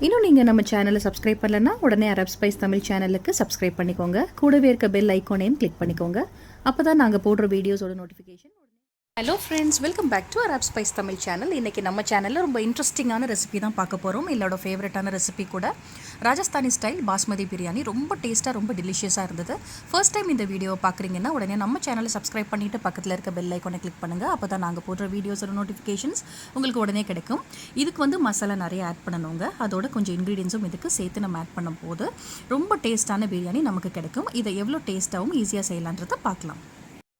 இன்னும் நீங்கள் நம்ம சேனலை சப்ஸ்கிரைப் பண்ணலன்னா உடனே அரப் ஸ்பைஸ் தமிழ் சேனலுக்கு சப்ஸ்கிரைப் பண்ணிக்கோங்க. கூடவே இருக்க பெல் ஐக்கானையும் கிளிக் பண்ணிக்கோங்க. அப்போ தான் நாங்கள் போடுற வீடியோஸோட notification. Hello friends, welcome back to Arab spice Tamil channel. இன்றைக்கி நம்ம சேனலில் ரொம்ப இன்ட்ரெஸ்டிங்கான ரெசிபி தான் பார்க்க போகிறோம். என்னோட ஃபேவரட்டான ரெசிபி கூட ராஜஸ்தானி ஸ்டைல் பாஸ்மதி பிரியாணி. ரொம்ப டேஸ்ட்டாக, ரொம்ப டெலிஷியஸாக இருந்தது. ஃபர்ஸ்ட் டைம் இந்த வீடியோவை பார்க்குறீங்கன்னா உடனே நம்ம சேனலை சப்ஸ்கிரைப் பண்ணிவிட்டு பக்கத்தில் இருக்க பெல் ஐக்கானை கிளிக் பண்ணுங்கள். அப்போ தான் நாங்கள் போடுற வீடியோஸோட நோட்டிஃபிகேஷன்ஸ் உங்களுக்கு உடனே கிடைக்கும். இதுக்கு வந்து மசாலா நிறைய ஆட் பண்ணணுங்க. அதோட கொஞ்சம் இன்க்ரீடியன்ஸும் இதுக்கு சேர்த்து நம்ம ஆட் பண்ணும் போது ரொம்ப டேஸ்ட்டான பிரியாணி நமக்கு கிடைக்கும். இதை எவ்வளோ டேஸ்ட்டாகவும் ஈஸியாக செய்யலான்றதை பார்க்கலாம்.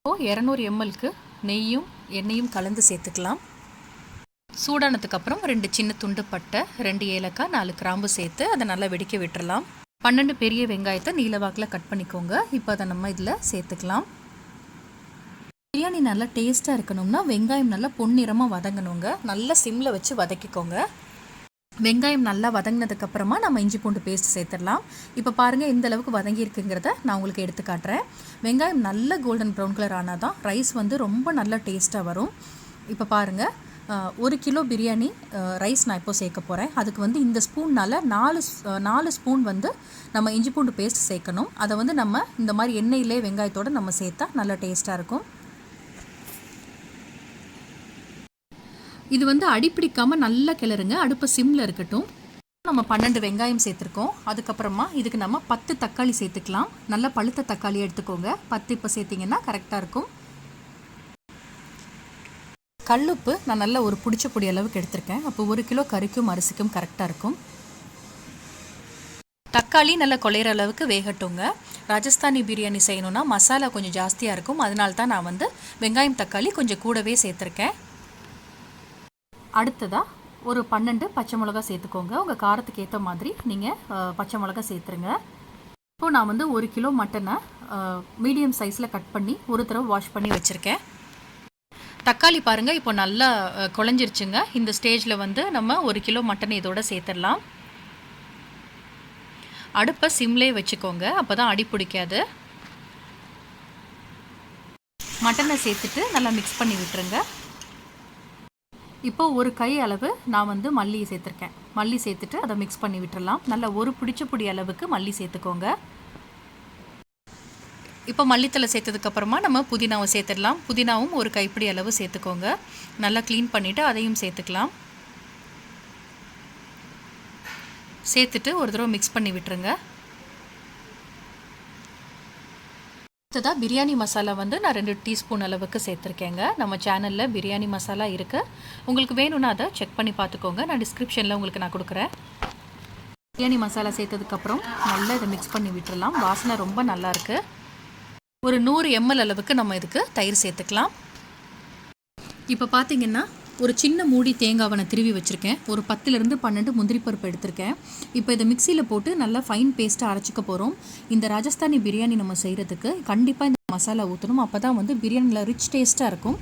200 mlக்கு நெய்யும் எண்ணெயும் கலந்து சேர்த்துக்கலாம். சூடானதுக்கப்புறம் 2 சின்ன துண்டு பட்டை, 2 ஏலக்காய், 4 கிராம்பு சேர்த்து அதை நல்லா வெடிக்க விட்டுறலாம். 12 பெரிய வெங்காயத்தை நீலவாக்கில் கட் பண்ணிக்கோங்க. இப்போ அதை நம்ம இதில் சேர்த்துக்கலாம். பிரியாணி நல்லா டேஸ்ட்டாக இருக்கணும்னா வெங்காயம் நல்லா பொன்னிறமாக வதங்கணுங்க. நல்லா சிம்மில் வச்சு வதக்கிக்கோங்க. வெங்காயம் நல்லா வதங்கினதுக்கப்புறமா நம்ம இஞ்சி பூண்டு பேஸ்ட் சேர்த்துடலாம். இப்போ பாருங்கள் எந்த அளவுக்கு வதங்கியிருக்குங்கிறத நான் உங்களுக்கு எடுத்து காட்டுறேன். வெங்காயம் நல்ல கோல்டன் ப்ரௌன் கலர் ஆனால் தான் ரைஸ் வந்து ரொம்ப நல்லா டேஸ்ட்டாக வரும். இப்போ பாருங்கள், 1 கிலோ பிரியாணி ரைஸ் நான் இப்போ சேர்க்க போகிறேன். அதுக்கு வந்து இந்த ஸ்பூன்னால் 4 ஸ்பூன் வந்து நம்ம இஞ்சி பூண்டு பேஸ்ட் சேர்க்கணும். அதை வந்து நம்ம இந்த மாதிரி எண்ணெயிலே வெங்காயத்தோடு நம்ம சேர்த்தா நல்லா டேஸ்ட்டாக இருக்கும். இது வந்து அடிப்பிடிக்காமல் நல்லா கிளறுங்க. அடுப்பு சிம்மில் இருக்கட்டும். நம்ம 12 வெங்காயம் சேர்த்துருக்கோம். அதுக்கப்புறமா இதுக்கு நம்ம 10 தக்காளி சேர்த்துக்கலாம். நல்லா பழுத்த தக்காளி எடுத்துக்கோங்க. 10 இப்போ சேர்த்திங்கன்னா கரெக்டாக இருக்கும். கல்லுப்பு நான் நல்லா ஒரு பிடிச்ச பொடி அளவுக்கு எடுத்திருக்கேன். அப்போ 1 கிலோ கறிக்கும் அரிசிக்கும் கரெக்டாக இருக்கும். தக்காளி நல்லா குழையிற அளவுக்கு வேகட்டுங்க. ராஜஸ்தானி பிரியாணி செய்யணுன்னா மசாலா கொஞ்சம் ஜாஸ்தியாக இருக்கும். அதனால தான் நான் வந்து வெங்காயம் தக்காளி கொஞ்சம் கூடவே சேர்த்துருக்கேன். அடுத்ததாக ஒரு 12 பச்சை மிளகா சேர்த்துக்கோங்க. உங்கள் காரத்துக்கு ஏற்ற மாதிரி நீங்கள் பச்சை மிளகா சேர்த்துருங்க. இப்போது நான் வந்து 1 கிலோ மட்டனை மீடியம் சைஸில் கட் பண்ணி ஒரு தடவை வாஷ் பண்ணி வச்சுருக்கேன். தக்காளி பாருங்கள் இப்போ நல்லா குழஞ்சிருச்சுங்க. இந்த ஸ்டேஜில் வந்து நம்ம 1 கிலோ மட்டன் இதோட சேர்த்துடலாம். அடுப்பை சிம்லேயே வச்சுக்கோங்க. அப்போ தான் அடி பிடிக்காது. மட்டனை சேர்த்துட்டு நல்லா மிக்ஸ் பண்ணி விட்டுருங்க. இப்போ ஒரு கை அளவு நான் வந்து மல்லி சேர்த்துருக்கேன். மல்லி சேர்த்துட்டு அதை மிக்ஸ் பண்ணி விட்டுறலாம். நல்லா ஒரு பிடிச்ச பொடி அளவுக்கு மல்லி சேர்த்துக்கோங்க. இப்போ மல்லித்தலை சேர்த்ததுக்கப்புறமா நம்ம புதினாவை சேர்த்துடலாம். புதினாவும் ஒரு கைப்பிடி அளவு சேர்த்துக்கோங்க. நல்லா க்ளீன் பண்ணிவிட்டு அதையும் சேர்த்துக்கலாம். சேர்த்துட்டு ஒரு தடவை மிக்ஸ் பண்ணி விட்டுருங்க. அடுத்ததாக பிரியாணி மசாலா வந்து நான் 2 டீஸ்பூன் அளவுக்கு சேர்த்துருக்கேங்க. நம்ம சேனலில் பிரியாணி மசாலா இருக்குது. உங்களுக்கு வேணும்னா அதை செக் பண்ணி பார்த்துக்கோங்க. நான் டிஸ்கிரிப்ஷனில் உங்களுக்கு நான் கொடுக்குறேன். பிரியாணி மசாலா சேர்த்ததுக்கப்புறம் நல்லா இதை மிக்ஸ் பண்ணி விட்டுடலாம். வாசனை ரொம்ப நல்லாயிருக்கு. ஒரு 100 ml அளவுக்கு நம்ம இதுக்கு தயிர் சேர்த்துக்கலாம். இப்போ பார்த்தீங்கன்னா ஒரு சின்ன மூடி தேங்காவை நான் திருவி வச்சுருக்கேன். ஒரு 10லேருந்து 12 முந்திரி பருப்பு எடுத்திருக்கேன். இப்போ இதை மிக்சியில் போட்டு நல்லா ஃபைன் பேஸ்ட்டாக அரைச்சிக்க போகிறோம். இந்த ராஜஸ்தானி பிரியாணி நம்ம செய்கிறதுக்கு கண்டிப்பாக இந்த மசாலா ஊற்றணும். அப்போ தான் வந்து பிரியாணியில் ரிச் டேஸ்ட்டாக இருக்கும்.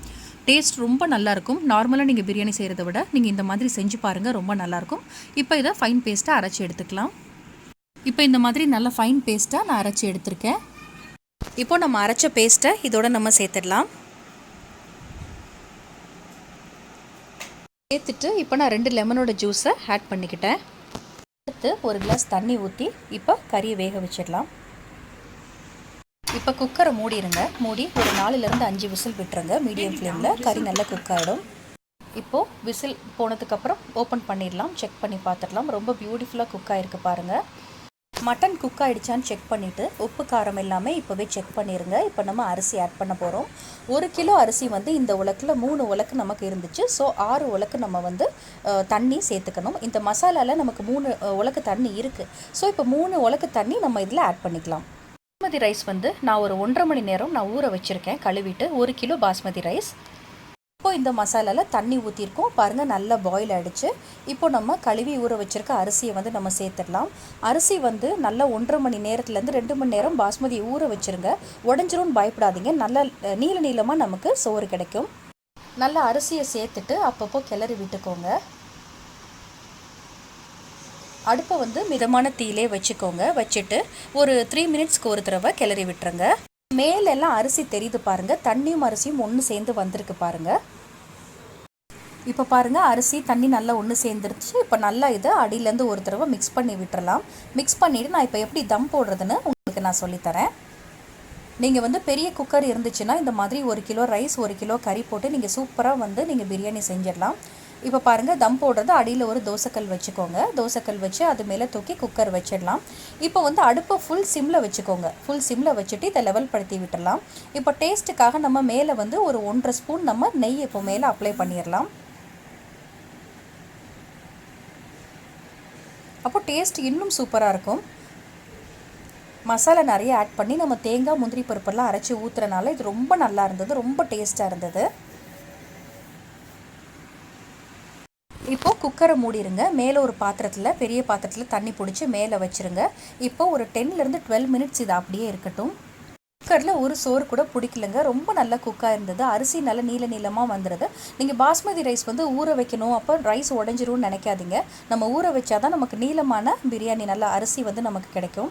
டேஸ்ட் ரொம்ப நல்லாயிருக்கும். நார்மலாக நீங்கள் பிரியாணி செய்கிறத விட நீங்கள் இந்த மாதிரி செஞ்சு பாருங்கள், ரொம்ப நல்லாயிருக்கும். இப்போ இதை ஃபைன் பேஸ்ட்டாக அரைச்சி எடுத்துக்கலாம். இப்போ இந்த மாதிரி நல்லா ஃபைன் பேஸ்ட்டாக நான் அரைச்சி எடுத்திருக்கேன். இப்போ நம்ம அரைச்ச பேஸ்ட்டை இதோட நம்ம சேர்த்துடலாம். சேர்த்துட்டு இப்போ நான் 2 லெமனோட ஜூஸை ஆட் பண்ணிக்கிட்டேன். அடுத்து ஒரு கிளாஸ் தண்ணி ஊற்றி இப்போ கறியை வேக வச்சிடலாம். இப்போ குக்கரை மூடிடுங்க. மூடி ஒரு 4லேருந்து 5 விசில் விட்டுருங்க மீடியம் ஃப்ளேமில். கறி நல்லா குக் ஆகிடும். இப்போது விசில் போனதுக்கப்புறம் ஓப்பன் பண்ணிடலாம். செக் பண்ணி பார்த்துடலாம். ரொம்ப பியூட்டிஃபுல்லாக குக் ஆகிருக்கு பாருங்கள். மட்டன் குக் ஆகிடுச்சான்னு செக் பண்ணிவிட்டு உப்பு காரம் எல்லாமே இப்போவே செக் பண்ணிடுங்க. இப்போ நம்ம அரிசி ஆட் பண்ண போகிறோம். 1 கிலோ அரிசி வந்து இந்த உலக்கில் 3 உலக்கு நமக்கு இருந்துச்சு. ஸோ 6 உலக்கு நம்ம வந்து தண்ணி சேர்த்துக்கணும். இந்த மசாலாவில் நமக்கு 3 உலக்கு தண்ணி இருக்குது. ஸோ இப்போ 3 உலக்கு தண்ணி நம்ம இதில் ஆட் பண்ணிக்கலாம். பாஸ்மதி ரைஸ் வந்து நான் ஒரு 1.5 மணி நேரம் நான் ஊற வச்சுருக்கேன் கழுவிட்டு. 1 கிலோ பாஸ்மதி ரைஸ். இப்போது இந்த மசாலாவில் தண்ணி ஊற்றிருக்கோம் பாருங்கள், நல்லா பாயில் ஆகிடுச்சு. இப்போது நம்ம கழுவி ஊற வச்சுருக்க அரிசியை வந்து நம்ம சேர்த்துடலாம். அரிசி வந்து நல்லா 1.5 மணி நேரத்துலேருந்து 2 மணி நேரம் பாஸ்மதி ஊற வச்சுருங்க. உடஞ்சிரும்னு பயப்படாதீங்க. நல்லா நீளமாக நமக்கு சோறு கிடைக்கும். நல்லா அரிசியை சேர்த்துட்டு அப்பப்போ கிளறி விட்டுக்கோங்க. அடுப்பை வந்து மிதமான தீயிலே வச்சுக்கோங்க. வச்சுட்டு ஒரு 3 மினிட்ஸ்க்கு ஒரு தடவை கிளறி விட்டுருங்க. மேலெல்லாம் அரிசி தெரியுது பாருங்கள். தண்ணியும் அரிசியும் ஒன்று சேர்ந்து வந்திருக்கு பாருங்கள். இப்போ பாருங்கள் அரிசி தண்ணி நல்லா ஒன்று சேர்ந்துருச்சு. இப்போ நல்லா இதை அடியிலேருந்து ஒரு தடவை மிக்ஸ் பண்ணி விட்டுறலாம். மிக்ஸ் பண்ணிவிட்டு நான் இப்போ எப்படி தம் போடுறதுன்னு உங்களுக்கு நான் சொல்லித்தரேன். நீங்கள் வந்து பெரிய குக்கர் இருந்துச்சுன்னா இந்த மாதிரி 1 கிலோ ரைஸ் 1 கிலோ கறி போட்டு நீங்கள் சூப்பராக வந்து நீங்கள் பிரியாணி செஞ்சிடலாம். இப்போ பாருங்கள் தம் போடுறது அடியில் ஒரு தோசைக்கல் வச்சுக்கோங்க. தோசைக்கல் வச்சு அது மேலே தூக்கி குக்கர் வச்சிடலாம். இப்போ வந்து அடுப்பை ஃபுல் சிம்மில் வச்சுக்கோங்க. ஃபுல் சிம்மில் வச்சுட்டு இதை லெவல் படுத்தி விட்டுடலாம். இப்போ டேஸ்ட்டுக்காக நம்ம மேலே வந்து ஒரு 1.5 ஸ்பூன் நம்ம நெய் இப்போ மேலே அப்ளை பண்ணிடலாம். அப்போ டேஸ்ட் இன்னும் சூப்பராக இருக்கும். மசாலா நிறைய ஆட் பண்ணி நம்ம தேங்காய் முந்திரி பருப்பெல்லாம் அரைச்சி ஊற்றுறனால இது ரொம்ப நல்லா இருந்தது, ரொம்ப டேஸ்ட்டாக இருந்தது. இப்போது குக்கரை மூடிடுங்க. மேலே ஒரு பாத்திரத்தில் பெரிய பாத்திரத்தில் தண்ணி பிடிச்சி மேலே வச்சுருங்க. இப்போது ஒரு 10லேருந்து 12 மினிட்ஸ் இது அப்படியே இருக்கட்டும். குக்கரில் ஒரு சோறு கூட பிடிக்கலங்க, ரொம்ப நல்லா குக்காக இருந்தது. அரிசி நல்லா நீளமாக வந்துடுது. நீங்கள் பாஸ்மதி ரைஸ் வந்து ஊற வைக்கணும், அப்போ ரைஸ் உடஞ்சிரும்னு நினைக்காதீங்க. நம்ம ஊற வச்சாதான் நமக்கு நீளமான பிரியாணி நல்லா அரிசி வந்து நமக்கு கிடைக்கும்.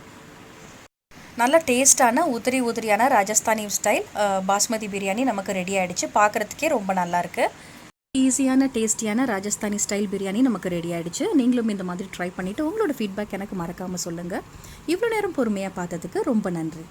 நல்ல டேஸ்ட்டான உதிரியான ராஜஸ்தானி ஸ்டைல் பாஸ்மதி பிரியாணி நமக்கு ரெடி ஆகிடுச்சு. பார்க்குறதுக்கே ரொம்ப நல்லாயிருக்கு. ஈஸியான டேஸ்டியான ராஜஸ்தானி ஸ்டைல் பிரியாணி நமக்கு ரெடி ஆகிடுச்சு. நீங்களும் இந்த மாதிரி ட்ரை பண்ணிவிட்டு உங்களோட ஃபீட்பேக் எனக்கு மறக்காமல் சொல்லுங்கள். இவ்வளோ நேரம் பொறுமையாக பார்த்ததுக்கு ரொம்ப நன்றி.